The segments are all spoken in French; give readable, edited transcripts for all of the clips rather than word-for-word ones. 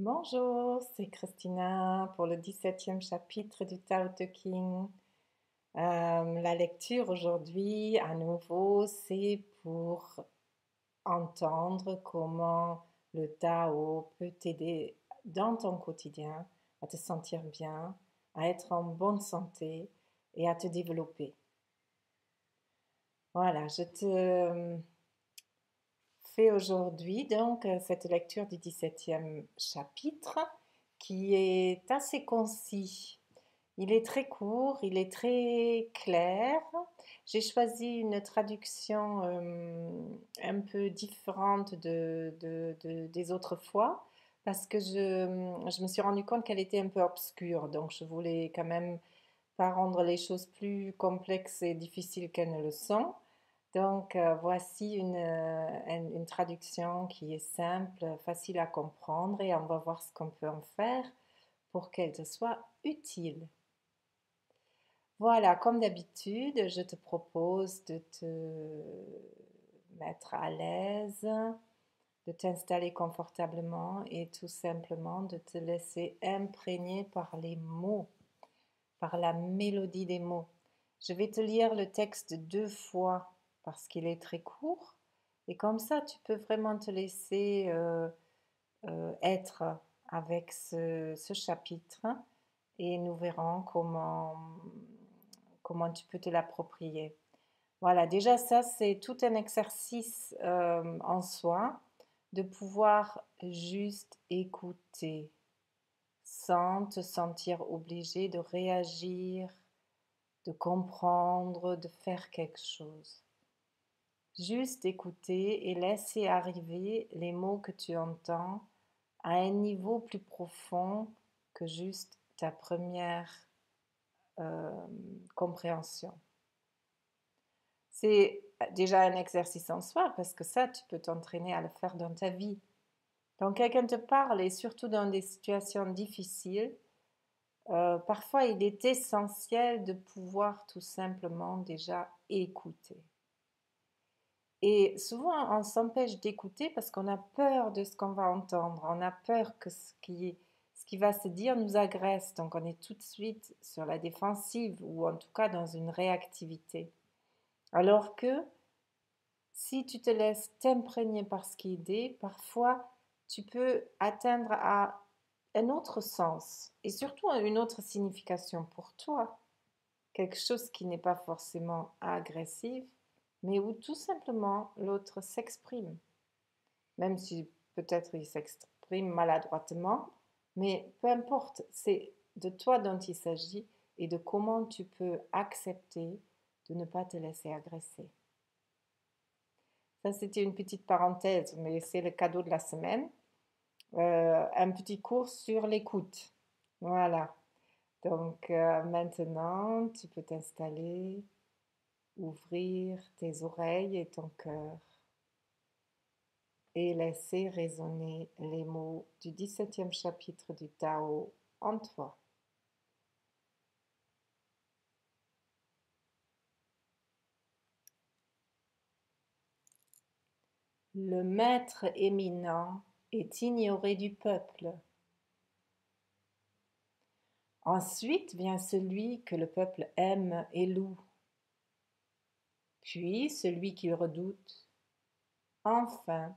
Bonjour, c'est Christina pour le 17e chapitre du Tao Te Ching. La lecture aujourd'hui, à nouveau, c'est pour entendre comment le Tao peut t'aider dans ton quotidien à te sentir bien, à être en bonne santé et à te développer. Voilà, je te fais aujourd'hui donc cette lecture du 17e chapitre qui est assez concis. Il est très court, il est très clair. J'ai choisi une traduction un peu différente des autres fois parce que je me suis rendu compte qu'elle était un peu obscure. Donc je voulais quand même pas rendre les choses plus complexes et difficiles qu'elles ne le sont. Donc voici une traduction qui est simple, facile à comprendre et on va voir ce qu'on peut en faire pour qu'elle te soit utile. Voilà, comme d'habitude, je te propose de te mettre à l'aise, de t'installer confortablement et tout simplement de te laisser imprégner par les mots, par la mélodie des mots. Je vais te lire le texte 2 fois parce qu'il est très court et comme ça tu peux vraiment te laisser être avec ce chapitre et nous verrons comment tu peux te l'approprier. Voilà, déjà ça c'est tout un exercice en soi de pouvoir juste écouter sans te sentir obligé de réagir, de comprendre, de faire quelque chose. Juste écouter et laisser arriver les mots que tu entends à un niveau plus profond que juste ta première euh, compréhension. C'est déjà un exercice en soi parce que ça, tu peux t'entraîner à le faire dans ta vie. Quand quelqu'un te parle et surtout dans des situations difficiles, parfois il est essentiel de pouvoir tout simplement déjà écouter. Et souvent on s'empêche d'écouter parce qu'on a peur de ce qu'on va entendre, on a peur que ce qui va se dire nous agresse, donc on est tout de suite sur la défensive ou en tout cas dans une réactivité. Alors que si tu te laisses t'imprégner par ce qui est dit, parfois tu peux atteindre à un autre sens et surtout une autre signification pour toi. Quelque chose qui n'est pas forcément agressif, mais où tout simplement l'autre s'exprime. Même si peut-être il s'exprime maladroitement, mais peu importe, c'est de toi dont il s'agit et de comment tu peux accepter de ne pas te laisser agresser. Ça, c'était une petite parenthèse, mais c'est le cadeau de la semaine. Un petit cours sur l'écoute. Voilà. Donc maintenant, tu peux t'installer, ouvrir tes oreilles et ton cœur et laisser résonner les mots du 17e chapitre du Tao en toi. Le maître éminent est ignoré du peuple. Ensuite vient celui que le peuple aime et loue, puis celui qu'il redoute, enfin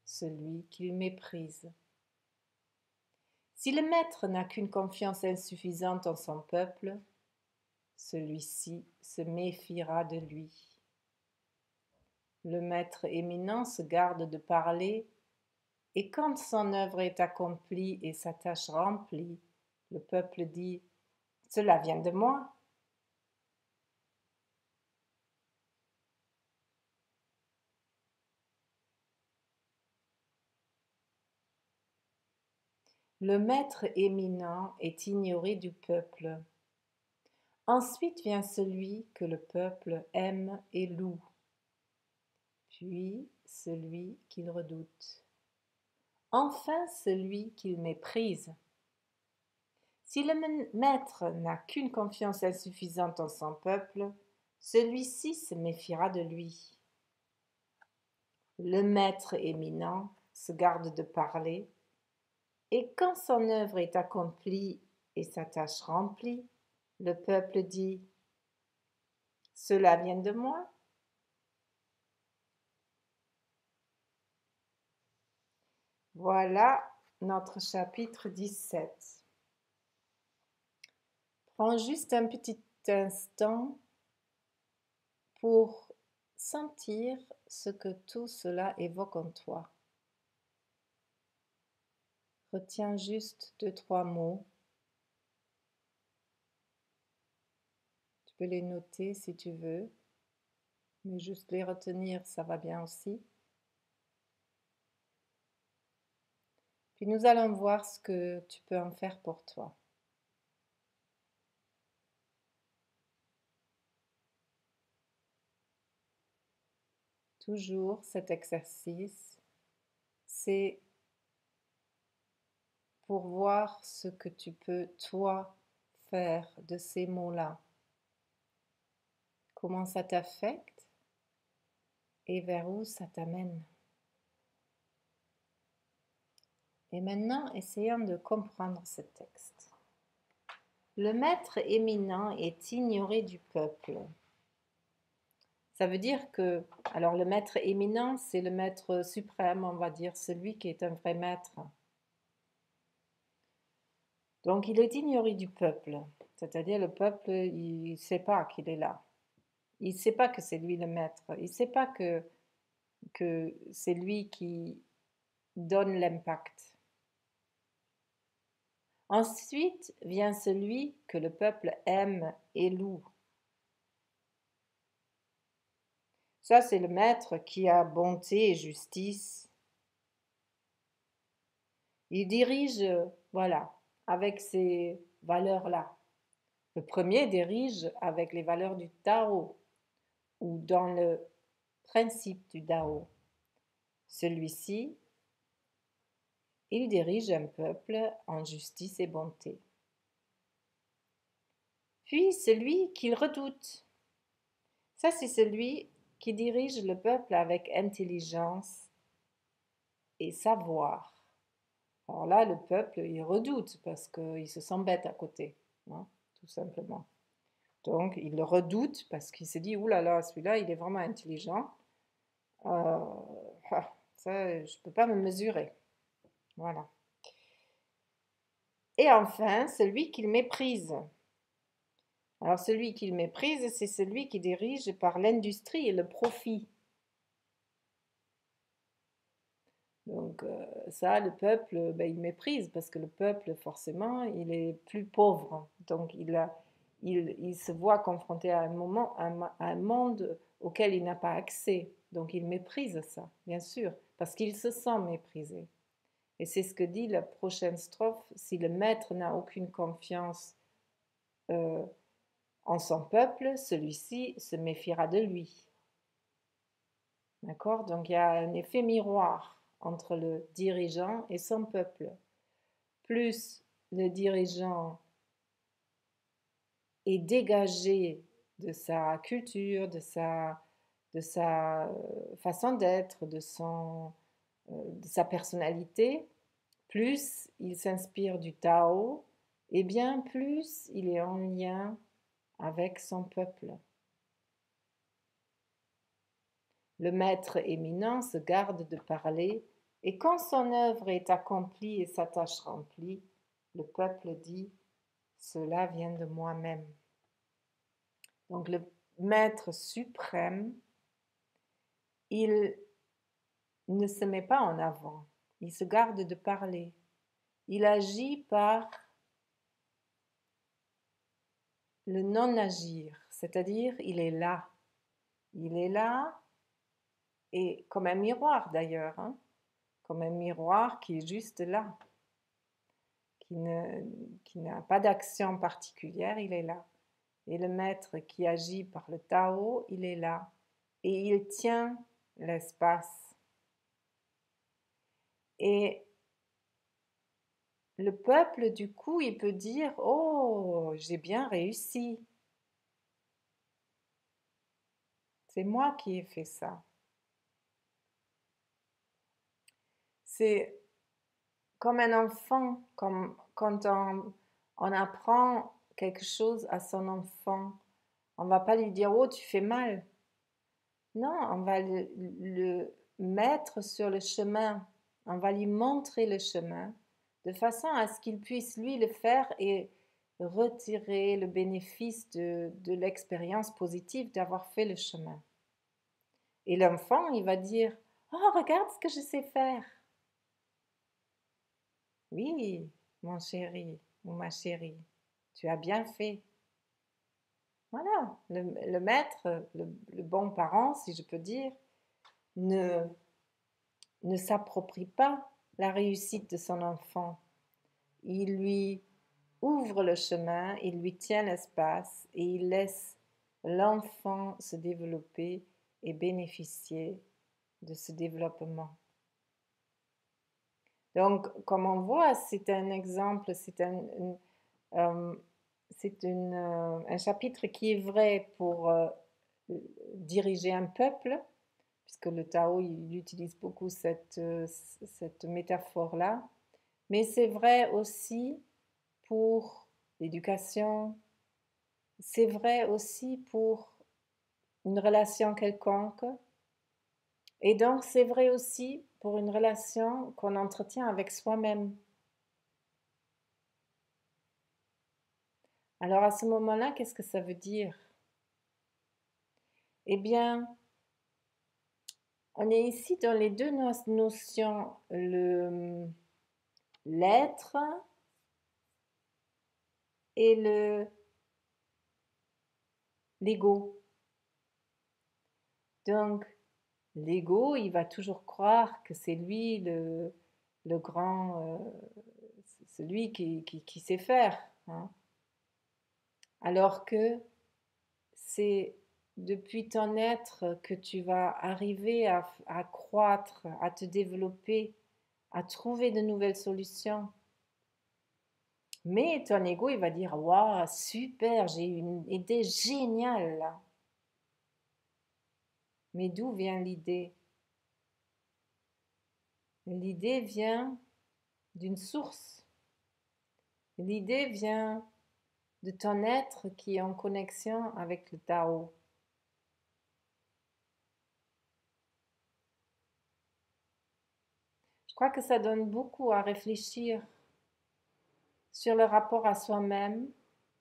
celui qu'il méprise. Si le maître n'a qu'une confiance insuffisante en son peuple, celui-ci se méfiera de lui. Le maître éminent se garde de parler, et quand son œuvre est accomplie et sa tâche remplie, le peuple dit « Cela vient de moi ». Le maître éminent est ignoré du peuple. Ensuite vient celui que le peuple aime et loue, puis celui qu'il redoute, enfin celui qu'il méprise. Si le maître n'a qu'une confiance insuffisante en son peuple, celui-ci se méfiera de lui. Le maître éminent se garde de parler, Et quand son œuvre est accomplie et sa tâche remplie, le peuple dit, cela vient de moi. Voilà notre chapitre 17. Prends juste un petit instant pour sentir ce que tout cela évoque en toi. Retiens juste 2-3 mots. Tu peux les noter si tu veux, mais juste les retenir, ça va bien aussi. Puis nous allons voir ce que tu peux en faire pour toi. Toujours cet exercice, c'est pour voir ce que tu peux, toi, faire de ces mots-là. Comment ça t'affecte et vers où ça t'amène. Et maintenant, essayons de comprendre ce texte. Le maître éminent est ignoré du peuple. Ça veut dire que, alors le maître éminent, c'est le maître suprême, on va dire, celui qui est un vrai maître. Donc il est ignoré du peuple, c'est-à-dire le peuple, il ne sait pas qu'il est là. Il ne sait pas que c'est lui le maître. Il ne sait pas que c'est lui qui donne l'impact. Ensuite vient celui que le peuple aime et loue. Ça, c'est le maître qui a bonté et justice. Il dirige, voilà, avec ces valeurs-là. Le premier dirige avec les valeurs du Tao ou dans le principe du Tao. Celui-ci, il dirige un peuple en justice et bonté. Puis celui qu'il redoute. Ça, c'est celui qui dirige le peuple avec intelligence et savoir. Alors là, le peuple, il redoute parce qu'il se sent bête à côté, hein, tout simplement. Donc, il le redoute parce qu'il se dit, ouh là là, celui-là, il est vraiment intelligent. Euh, ça, je ne peux pas me mesurer. Voilà. Et enfin, celui qu'il méprise. Alors, celui qu'il méprise, c'est celui qui dirige par l'industrie et le profit. Donc ça, le peuple, ben, il méprise parce que le peuple, forcément, il est plus pauvre. Donc il se voit confronté à un monde auquel il n'a pas accès. Donc il méprise ça, bien sûr, parce qu'il se sent méprisé. Et c'est ce que dit la prochaine strophe, si le maître n'a aucune confiance euh, en son peuple, celui-ci se méfiera de lui. D'accord? Donc il y a un effet miroir entre le dirigeant et son peuple. Plus le dirigeant est dégagé de sa culture, de sa façon d'être, de sa personnalité, plus il s'inspire du Tao, et bien plus il est en lien avec son peuple. Le maître éminent se garde de parler, et quand son œuvre est accomplie et sa tâche remplie, le peuple dit « Cela vient de moi-même ». Donc le maître suprême, il ne se met pas en avant, il se garde de parler. Il agit par le non-agir, c'est-à-dire il est là. Il est là, et comme un miroir d'ailleurs, hein, comme un miroir qui est juste là, qui n'a pas d'action particulière, il est là. Et le maître qui agit par le Tao, il est là. Et il tient l'espace. Et le peuple, du coup, il peut dire, oh, j'ai bien réussi. C'est moi qui ai fait ça. C'est comme un enfant, comme quand on apprend quelque chose à son enfant, on va pas lui dire, oh, tu fais mal. Non, on va le mettre sur le chemin, on va lui montrer le chemin, de façon à ce qu'il puisse lui le faire et retirer le bénéfice de l'expérience positive d'avoir fait le chemin. Et l'enfant, il va dire, oh, regarde ce que je sais faire. Oui, mon chéri ou ma chérie, tu as bien fait. Voilà, le maître, le bon parent, si je peux dire, ne, ne s'approprie pas la réussite de son enfant. Il lui ouvre le chemin, il lui tient l'espace et il laisse l'enfant se développer et bénéficier de ce développement. Donc, comme on voit, c'est un exemple, euh, un chapitre qui est vrai pour diriger un peuple, puisque le Tao il utilise beaucoup cette métaphore-là, mais c'est vrai aussi pour l'éducation, c'est vrai aussi pour une relation quelconque, et donc c'est vrai aussi pour une relation qu'on entretient avec soi-même. Alors à ce moment-là, qu'est-ce que ça veut dire? Eh bien, on est ici dans les deux notions, l'être et l'ego. Donc, l'ego, il va toujours croire que c'est lui le grand, celui qui sait faire, hein. Alors que c'est depuis ton être que tu vas arriver à croître, à te développer, à trouver de nouvelles solutions. Mais ton ego, il va dire, waouh, super, j'ai une idée géniale là. Mais d'où vient l'idée? L'idée vient d'une source. L'idée vient de ton être qui est en connexion avec le Tao. Je crois que ça donne beaucoup à réfléchir sur le rapport à soi-même,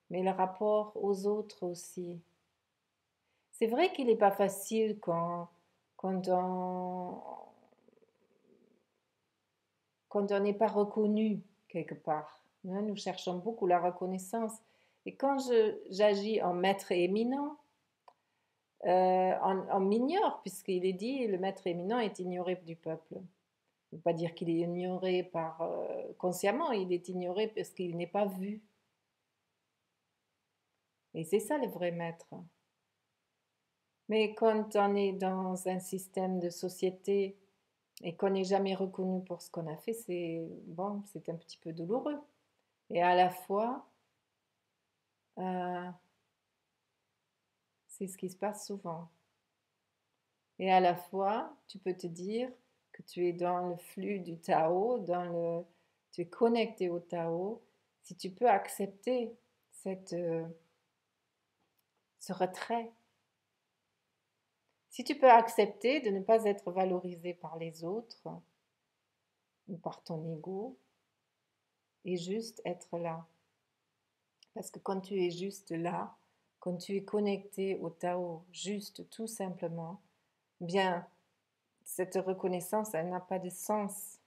mais le rapport aux autres aussi. C'est vrai qu'il n'est pas facile quand quand on n'est pas reconnu quelque part. Nous cherchons beaucoup la reconnaissance. Et quand j'agis en maître éminent, on m'ignore, puisqu'il est dit le maître éminent est ignoré du peuple. Ne veut pas dire qu'il est ignoré consciemment, il est ignoré parce qu'il n'est pas vu. Et c'est ça le vrai maître. Mais quand on est dans un système de société et qu'on n'est jamais reconnu pour ce qu'on a fait, c'est un petit peu douloureux. Et à la fois, euh, c'est ce qui se passe souvent. Et à la fois, tu peux te dire que tu es dans le flux du Tao, tu es connecté au Tao, si tu peux accepter ce retrait, si tu peux accepter de ne pas être valorisé par les autres ou par ton ego et juste être là. Parce que quand tu es juste là, quand tu es connecté au Tao, juste tout simplement, bien, cette reconnaissance, elle n'a pas de sens,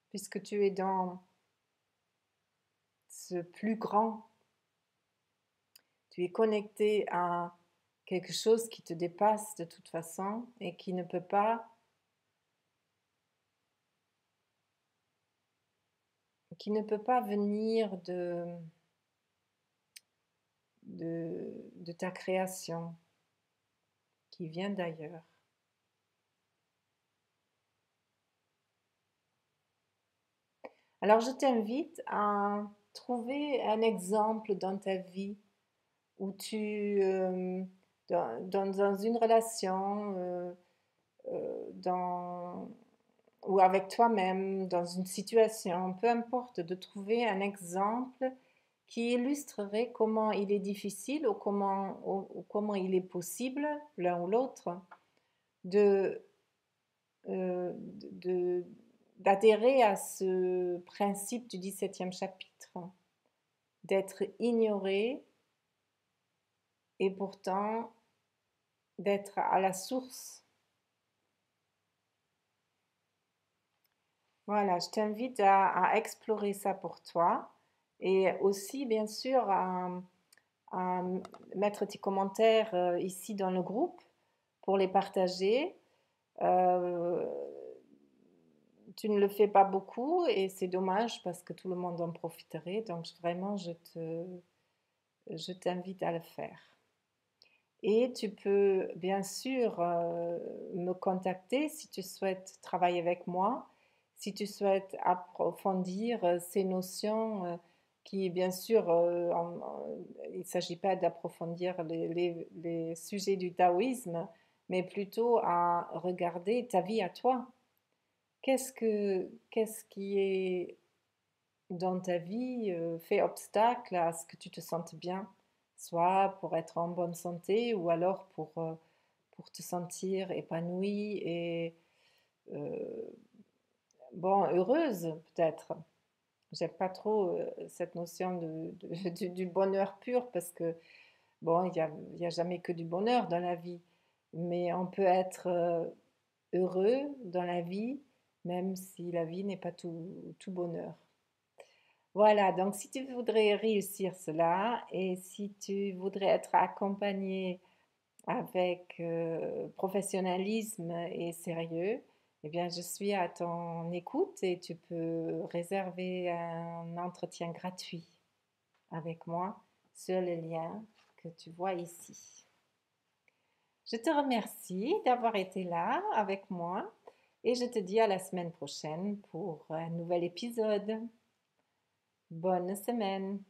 puisque tu es dans ce plus grand. Tu es connecté à quelque chose qui te dépasse de toute façon et qui ne peut pas venir de ta création, qui vient d'ailleurs. Alors je t'invite à trouver un exemple dans ta vie où dans une relation, dans ou avec toi-même dans une situation, peu importe, de trouver un exemple qui illustrerait comment il est difficile ou comment il est possible, l'un ou l'autre, de, euh, de- d'adhérer à ce principe du 17e chapitre, d'être ignoré et pourtant d'être à la source. Voilà, je t'invite à explorer ça pour toi et aussi, bien sûr, à mettre tes commentaires ici dans le groupe pour les partager. Euh, Tu ne le fais pas beaucoup et c'est dommage parce que tout le monde en profiterait. Donc vraiment, je t'invite à le faire. Et tu peux bien sûr me contacter si tu souhaites travailler avec moi, si tu souhaites approfondir ces notions qui, bien sûr, il ne s'agit pas d'approfondir les sujets du taoïsme, mais plutôt à regarder ta vie à toi. Qu'est-ce qui est dans ta vie fait obstacle à ce que tu te sentes bien, soit pour être en bonne santé ou alors pour te sentir épanouie et euh, bon, heureuse peut-être. J'aime pas trop cette notion du bonheur pur parce que bon, il y a jamais que du bonheur dans la vie, mais on peut être heureux dans la vie même si la vie n'est pas tout bonheur. Voilà, donc si tu voudrais réussir cela et si tu voudrais être accompagné avec professionnalisme et sérieux, eh bien, je suis à ton écoute et tu peux réserver un entretien gratuit avec moi sur le lien que tu vois ici. Je te remercie d'avoir été là avec moi et je te dis à la semaine prochaine pour un nouvel épisode. Bonne semaine!